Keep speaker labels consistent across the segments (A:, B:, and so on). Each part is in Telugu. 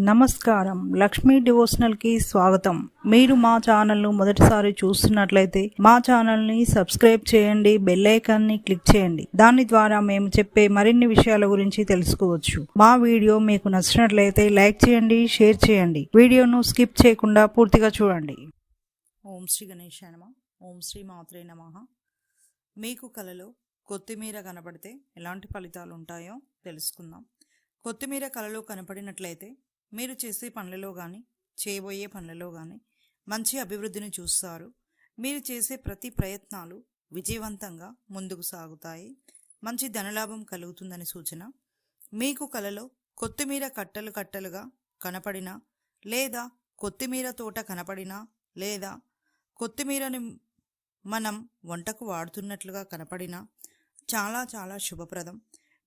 A: నమస్కారం, లక్ష్మీ డివోషనల్ కి స్వాగతం. మీరు మా ఛానల్ ను మొదటిసారి చూస్తున్నట్లయితే మా ఛానల్ ని సబ్స్క్రైబ్ చేయండి, బెల్ ఐకాన్ ని క్లిక్ చేయండి. దాని ద్వారా మేము చెప్పే మరిన్ని విషయాల గురించి తెలుసుకోవచ్చు. మా వీడియో మీకు నచ్చినట్లయితే లైక్ చేయండి, షేర్ చేయండి. వీడియోను స్కిప్ చేయకుండా పూర్తిగా చూడండి. ఓం శ్రీ గణేశాయ నమః. ఓం శ్రీ మాత్రే నమః. మీకు కలలో కొత్తిమీర కనపడితే ఎలాంటి ఫలితాలు ఉంటాయో తెలుసుకుందాం. కొత్తిమీర కలలో కనపడినట్లయితే మీరు చేసే పనులలో కానీ చేయబోయే పనులలో కానీ మంచి అభివృద్ధిని చూస్తారు. మీరు చేసే ప్రతి ప్రయత్నాలు విజయవంతంగా ముందుకు సాగుతాయి. మంచి ధనలాభం కలుగుతుందని సూచన. మీకు కలలో కొత్తిమీర కట్టలు కట్టలుగా కనపడినా, లేదా కొత్తిమీర తోట కనపడినా, లేదా కొత్తిమీరని మనం వంటకు వాడుతున్నట్లుగా కనపడినా చాలా చాలా శుభప్రదం.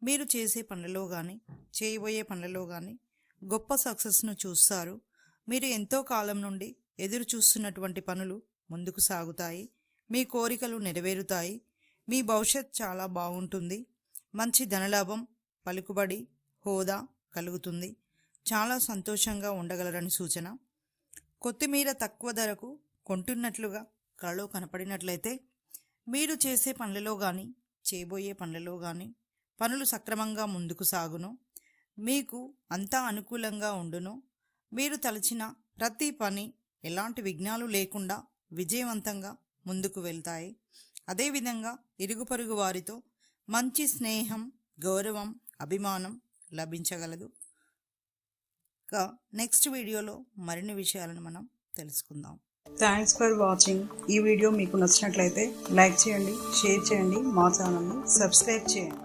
A: మీరు చేసే పనులలో కానీ చేయబోయే పనులలో కానీ గొప్ప సక్సెస్ను చూస్తారు. మీరు ఎంతో కాలం నుండి ఎదురు చూస్తున్నటువంటి పనులు ముందుకు సాగుతాయి. మీ కోరికలు నెరవేరుతాయి. మీ భవిష్యత్ చాలా బాగుంటుంది. మంచి ధనలాభం, పలుకుబడి, హోదా కలుగుతుంది. చాలా సంతోషంగా ఉండగలరని సూచన. కొత్తిమీర తక్కువ ధరకు కొంటున్నట్లుగా కలలో కనపడినట్లయితే మీరు చేసే పనులలో కానీ చేయబోయే పనులలో కానీ పనులు సక్రమంగా ముందుకు సాగును. మీకు అంతా అనుకూలంగా ఉండును. మీరు తలచిన ప్రతి పని ఎలాంటి విఘ్నాలు లేకుండా విజయవంతంగా ముందుకు వెళ్తాయి. అదేవిధంగా ఇరుగు పొరుగు వారితో మంచి స్నేహం, గౌరవం, అభిమానం లభించగలదు. నెక్స్ట్ వీడియోలో మరిన్ని విషయాలను మనం తెలుసుకుందాం. Thanks for watching. ఈ వీడియో మీకు నచ్చినట్లయితే లైక్ చేయండి, షేర్ చేయండి, మా ఛానల్ని సబ్స్క్రైబ్ చేయండి.